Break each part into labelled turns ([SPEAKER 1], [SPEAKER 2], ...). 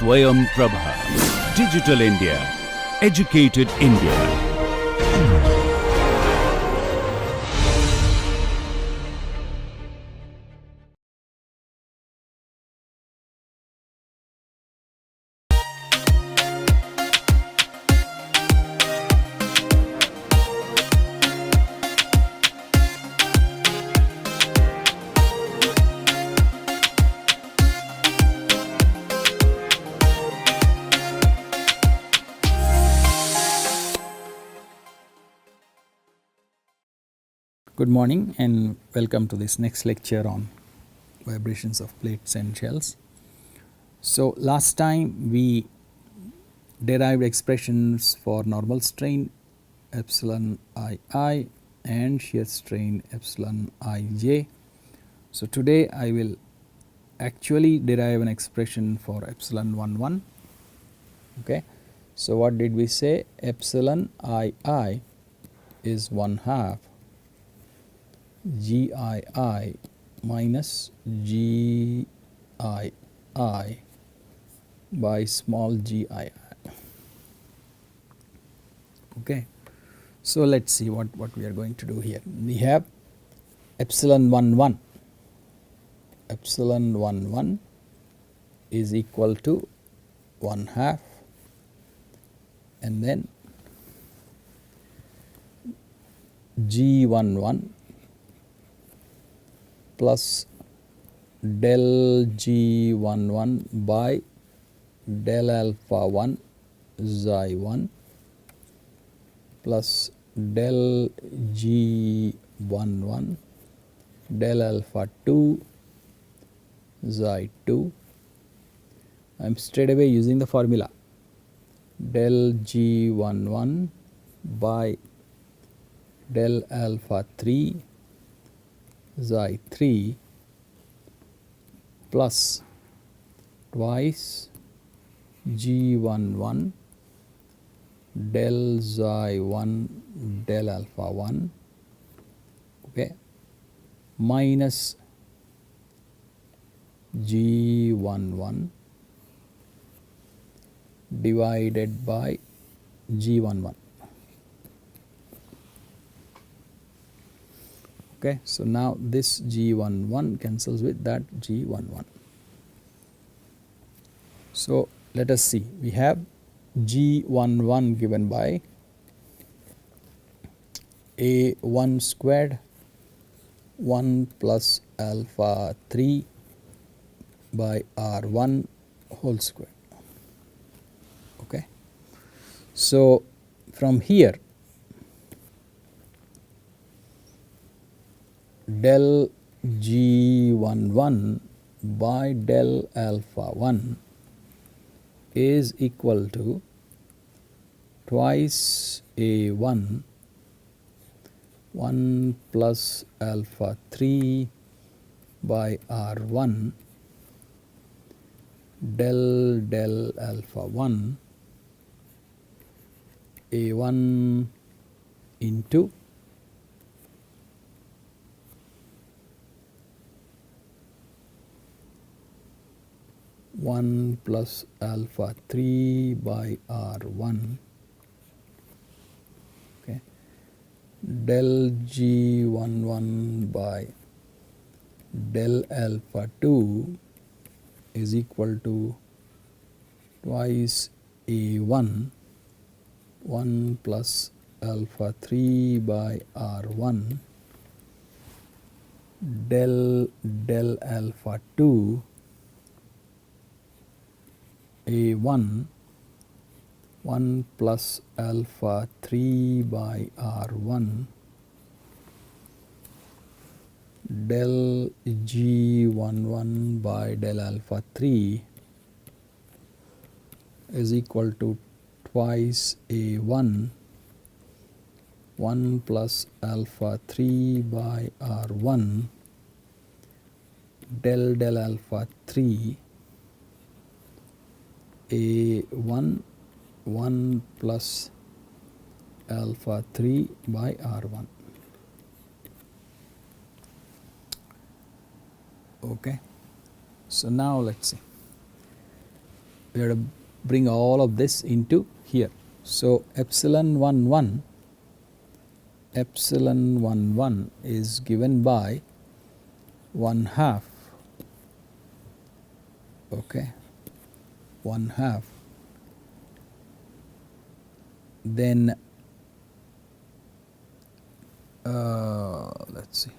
[SPEAKER 1] Swayam Prabha. Digital India. Educated India.
[SPEAKER 2] Good morning and welcome to this next lecture on vibrations of plates and shells. So last time we derived expressions for normal strain epsilon II and shear strain epsilon ij. So today I will actually derive an expression for epsilon 11. Okay. So what did we say? Epsilon II is 1/2 GII minus GII by small GII. Okay. So let's see what we are going to do here. We have epsilon 11. Epsilon 11 is equal to 1/2 and then G11 plus del G11 by del alpha 1 xi 1 plus del G11 del alpha 2 xi 2. I am straight away using the formula del G11 by del alpha 3 xi 3 plus twice G11 del xi 1 del alpha 1, okay, minus G11 divided by G11. Okay, so now this G11 cancels with that G11. So let us see, we have G11 given by A1 squared 1 plus alpha 3 by R1 whole square. Okay, so from here del G11 by del alpha 1 is equal to twice A1 1 plus alpha 3 by R1 del alpha 1 A1 into one plus alpha 3 by R1, okay, del G11 by del alpha 2 is equal to twice A1 1 plus alpha 3 by R1 del alpha 2 A1 1 plus alpha 3 by R1 del G11 by del alpha 3 is equal to twice A1 1 plus alpha 3 by R1 del alpha 3 A1 1 plus alpha 3 by R1. Okay, so now let's see. we have to bring all of this into here. So epsilon 1 1 is given by 1/2, okay, 1/2. Then let's see,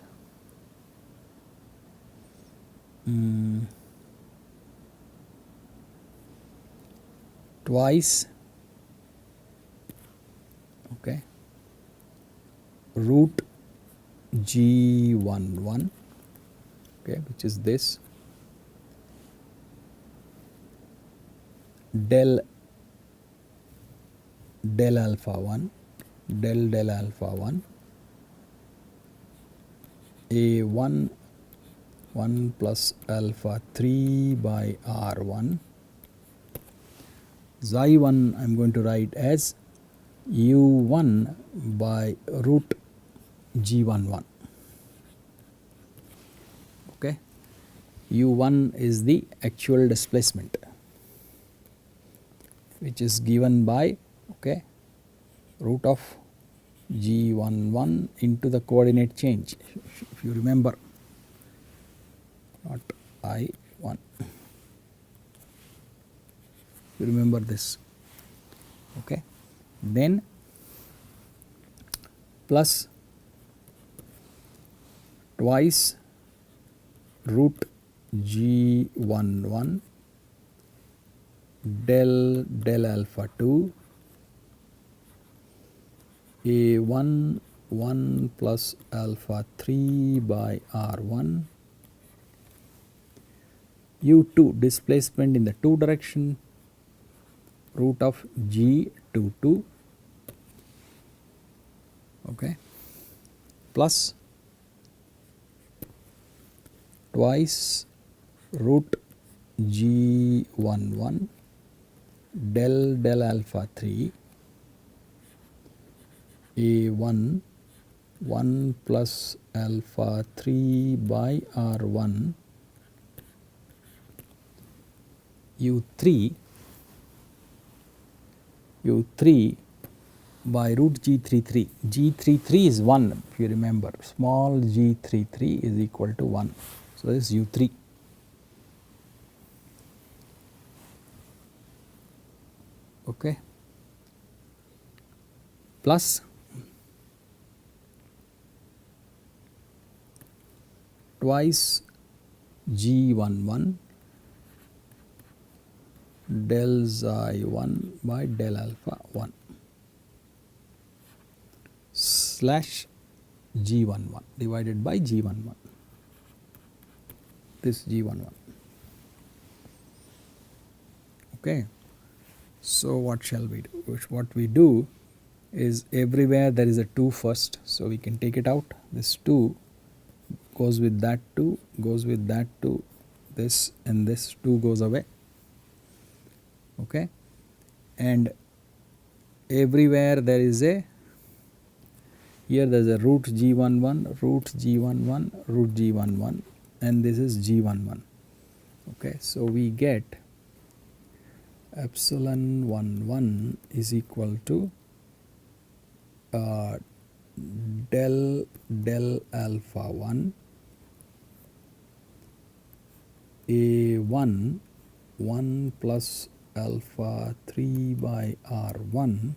[SPEAKER 2] twice, okay, root G11, okay, which is this, del alpha 1, del alpha 1, A1 1 plus alpha 3 by R1. Xi 1 I am going to write as U1 by root G11. Okay, U1 is the actual displacement, which is given by, okay, root of G11 into the coordinate change. If you remember, not I1. You remember this, okay. Then plus twice root G11 del alpha 2 A1 1 plus alpha 3 by R1. U2 displacement in the 2 direction, root of G22, okay, plus twice root G11 del alpha 3 A1 1 plus alpha 3 by R1 U3 by root G33. G33 is 1, if you remember. Small G33 is equal to 1. So this is U3. Okay. Plus twice G11 del xi 1 by del alpha 1 slash G11 divided by G11. This G11. Okay. So what shall we do? What we do is, everywhere there is a 2 first, so we can take it out. This 2 goes with that 2, goes with that 2, this and this 2 goes away. Okay, and everywhere there is a, here there is a root G11, root G11, root G11, and this is G11. Okay, so we get epsilon 1 is equal to del alpha 1 A1 1 plus alpha 3 by R1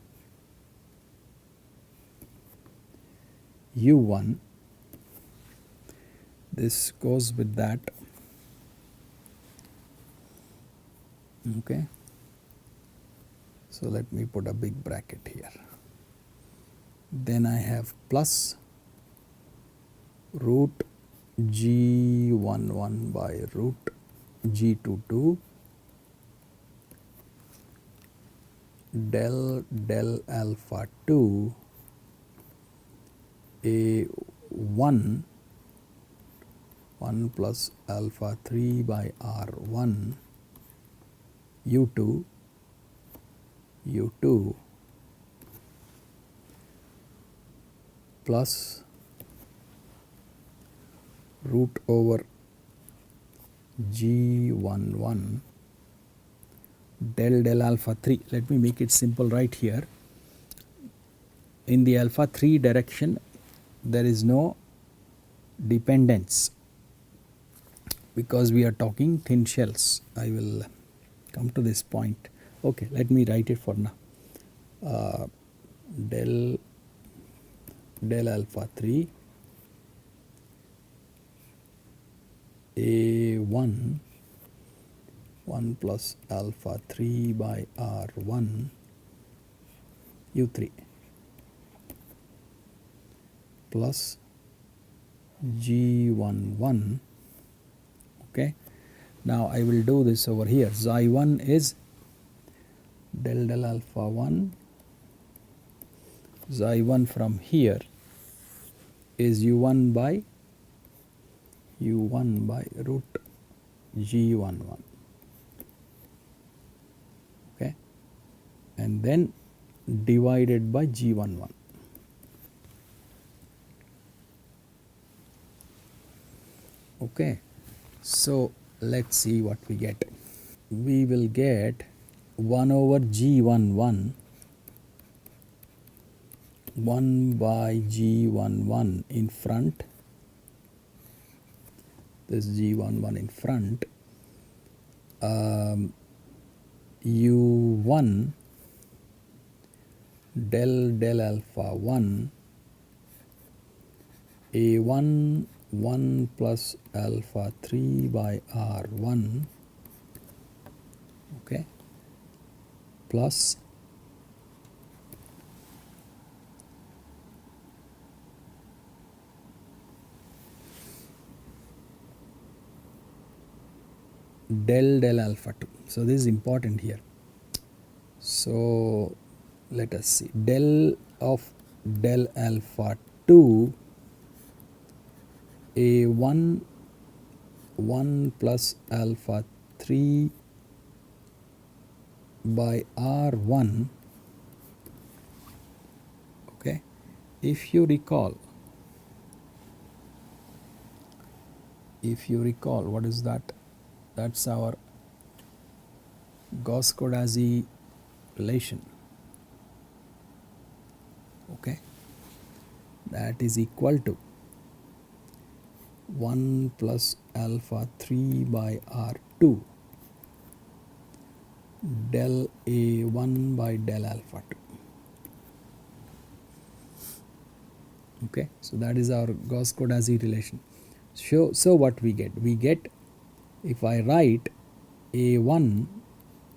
[SPEAKER 2] U1, this goes with that, okay. So let me put a big bracket here. Then I have plus root G11 by root G22 del alpha 2 A1 1 plus alpha 3 by R1 U2 plus root over G11 del alpha 3. Let me make it simple right here. In the alpha 3 direction there is no dependence because we are talking thin shells. I will come to this point. Okay, let me write it for now. Del alpha 3 A1 1 plus alpha 3 by R1 U3 plus G11. Okay, now I will do this over here. Xi1 is del alpha 1. Xi1 from here is U1 by root G11. Okay, and then divided by G11. Okay, so let's see what we get. We will get 1 over G11 1 by G11 in front, this G11 in front, U1 del alpha 1 A1 1 plus alpha 3 by R1, okay, plus del alpha 2. So this is important here. So let us see, del of del alpha 2 A1 1 plus alpha 3 by R1. Okay, if you recall, what is that? That's our Gauss-Codazzi relation. Okay, that is equal to 1 plus alpha 3 by R2 del A1 by del alpha 2. Okay, so that is our Gauss-Codazzi relation. So what we get? We get, if I write A1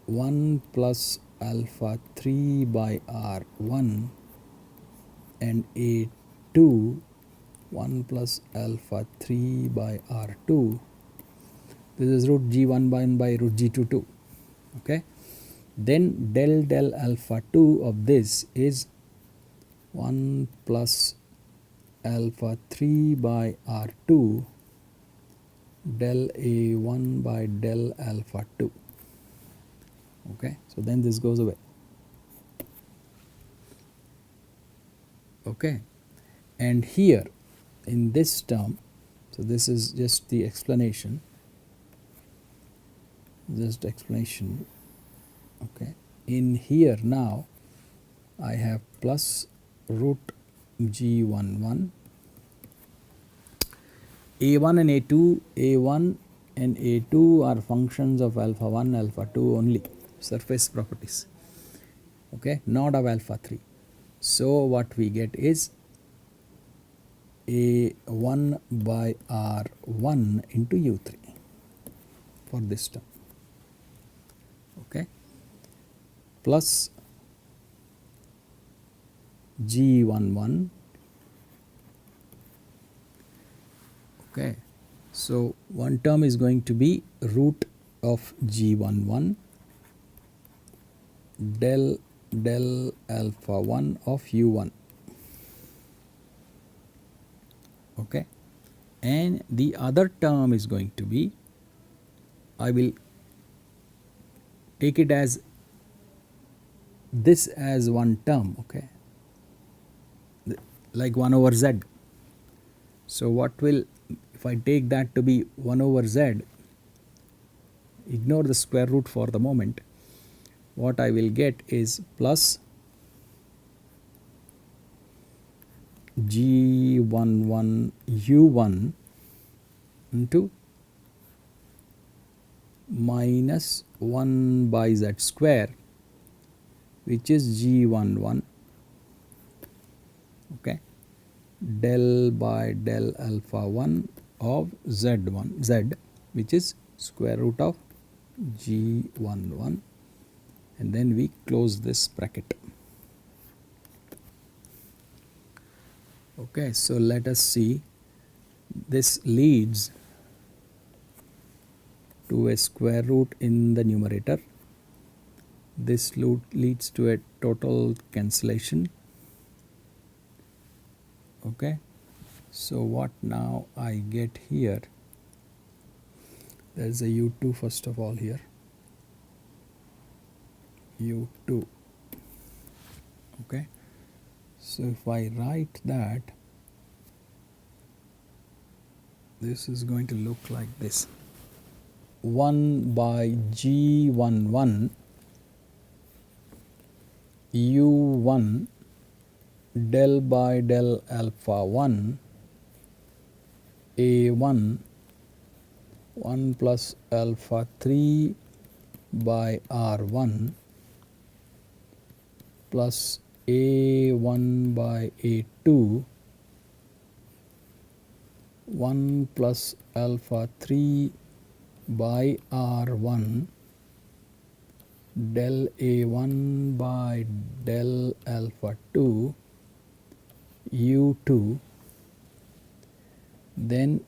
[SPEAKER 2] 1 plus alpha 3 by R1 and A2 1 plus alpha 3 by R2, this is root G11 by root G22. Okay, then del alpha 2 of this is 1 plus alpha 3 by R2 del A1 by del alpha 2. Okay, so then this goes away. Okay, and here in this term, so this is just the explanation, okay, in here now I have plus root G11, A1 and A2, A1 and A2 are functions of alpha 1, alpha 2 only, surface properties, okay, not of alpha 3. So what we get is A1 by R1 into U3 for this term, okay, plus G11. Okay, so one term is going to be root of G11 del alpha 1 of U1. Okay, and the other term is going to be, I will take it as this as one term, okay, like 1 over z. So what will, if I take that to be 1 over z, ignore the square root for the moment, what I will get is plus G11 U1 into minus 1 by Z square, which is G11, okay, del by del alpha 1 of Z1 Z, which is square root of G11, and then we close this bracket. Okay, so let us see, this leads to a square root in the numerator. This leads to a total cancellation. Okay, so what now I get here, there is a U2 first of all here, U2. Okay, so if I write that, this is going to look like this: 1 by G11 U1 del by del alpha 1 A1 1 plus alpha 3 by R1 plus A1 by A2 1 plus alpha 3 by R1 del A1 by del alpha 2 U2, then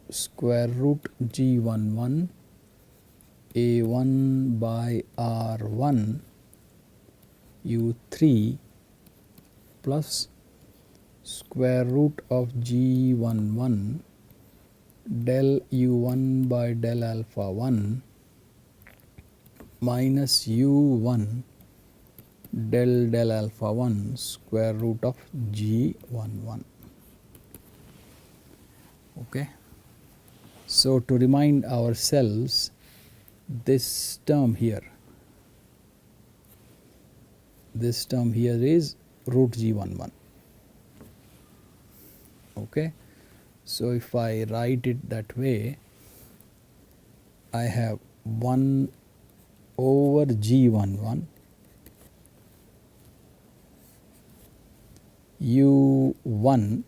[SPEAKER 2] square root G11 A1 by R1 U3 plus square root of G11 del U1 by del alpha 1 minus U1 del alpha 1 square root of G11. Okay, so to remind ourselves, this term here is root G11. Okay, so if I write it that way, I have 1 over G11 U1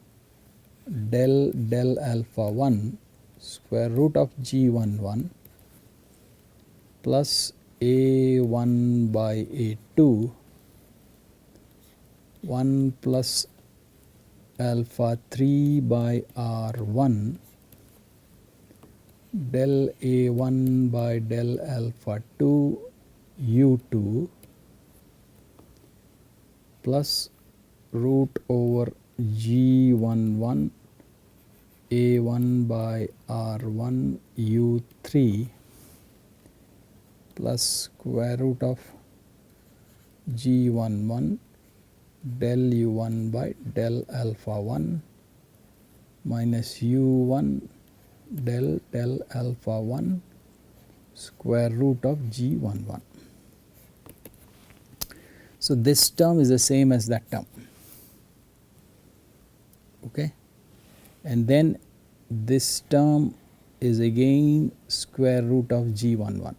[SPEAKER 2] del alpha 1 square root of G11 plus A1 by A2 1 plus alpha 3 by R1 del A1 by del alpha 2 U2 plus root over G11 A1 by R1 U3 plus square root of G11 del U1 by del alpha 1 minus U1 del alpha 1 square root of G11. So this term is the same as that term. Okay, and then this term is again square root of G11.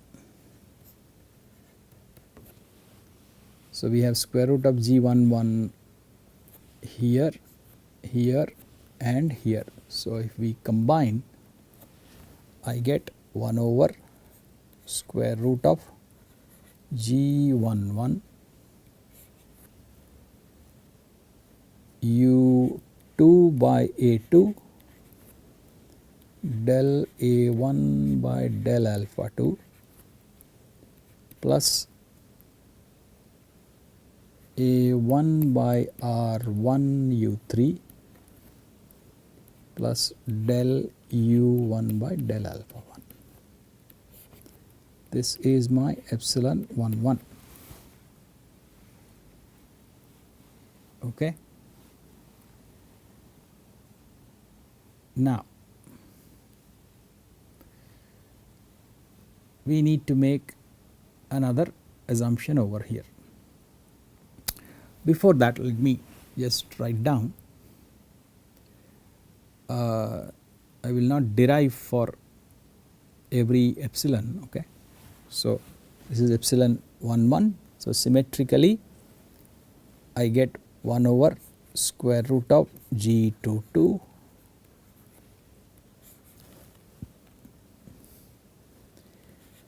[SPEAKER 2] So we have square root of G11 here, here and here. So if we combine, I get 1 over square root of G11 U2 by A2 del A1 by del alpha 2 plus A1 by R1 U3 plus del U1 by del alpha 1. This is my epsilon 1 1. Okay. Now we need to make another assumption over here. Before that, let me just write down. I will not derive for every epsilon. Okay, so this is epsilon 1 1. So symmetrically, I get 1 over square root of G22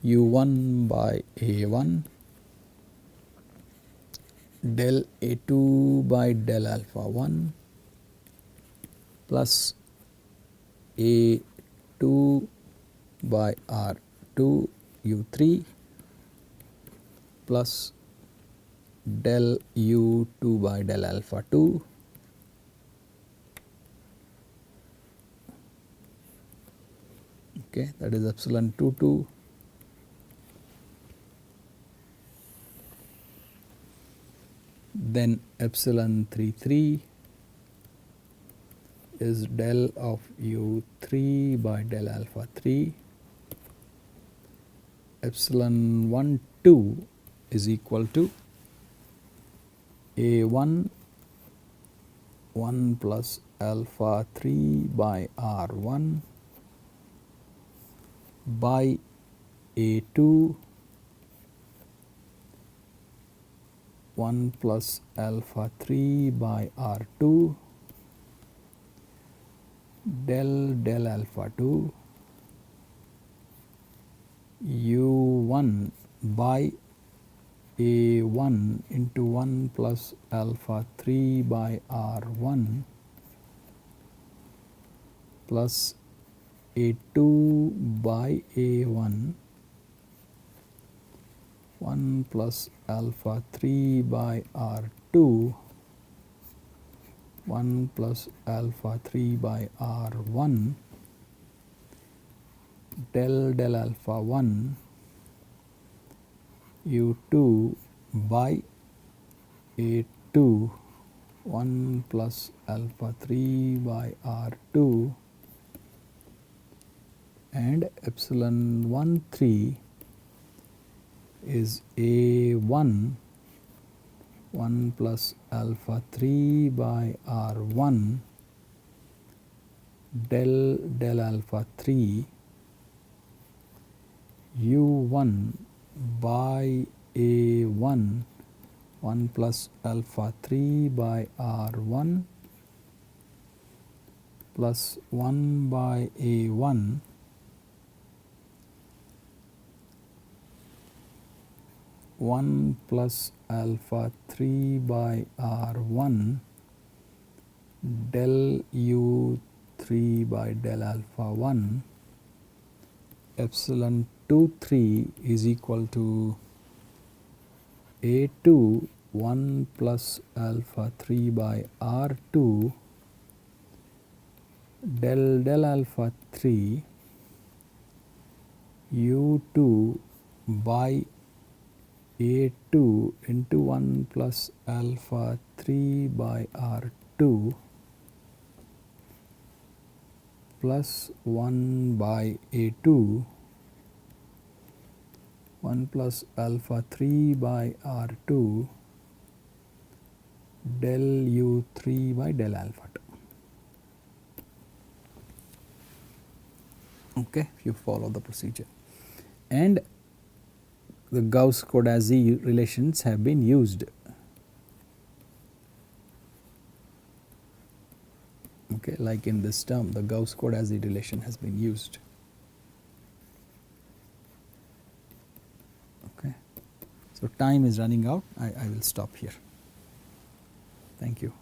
[SPEAKER 2] U1 by A1 del A2 by del alpha 1 plus A2 by R2 U3 plus del U2 by del alpha 2 okay, that is epsilon 2 2 then epsilon 3 3 is del of U3 by del alpha 3 epsilon 1 2 is equal to A1 1 plus alpha 3 by R1 by A2 1 plus alpha 3 by R2 del alpha 2 U1 by A1 into 1 plus alpha 3 by R1 plus A2 by A1 1 plus alpha 3 by R2 1 plus alpha 3 by R1 del alpha 1 U2 by A2 1 plus alpha 3 by R2 and epsilon 1 3 is A1 1 plus alpha 3 by R1 del alpha 3 U1 by A1 1 plus alpha 3 by R1 plus 1 by A1 1 plus alpha 3 by R1 del U3 by del alpha 1 epsilon 2 3 is equal to A2 1 plus alpha 3 by R2 del alpha 3 U2 by A2 into 1 plus alpha 3 by R2 plus 1 by A2 1 plus alpha 3 by R2 del U3 by del alpha 2. Okay, if you follow the procedure. And the Gauss-Codazzi relations have been used. Okay, like in this term, the Gauss-Codazzi relation has been used. Okay, so time is running out. I will stop here. Thank you.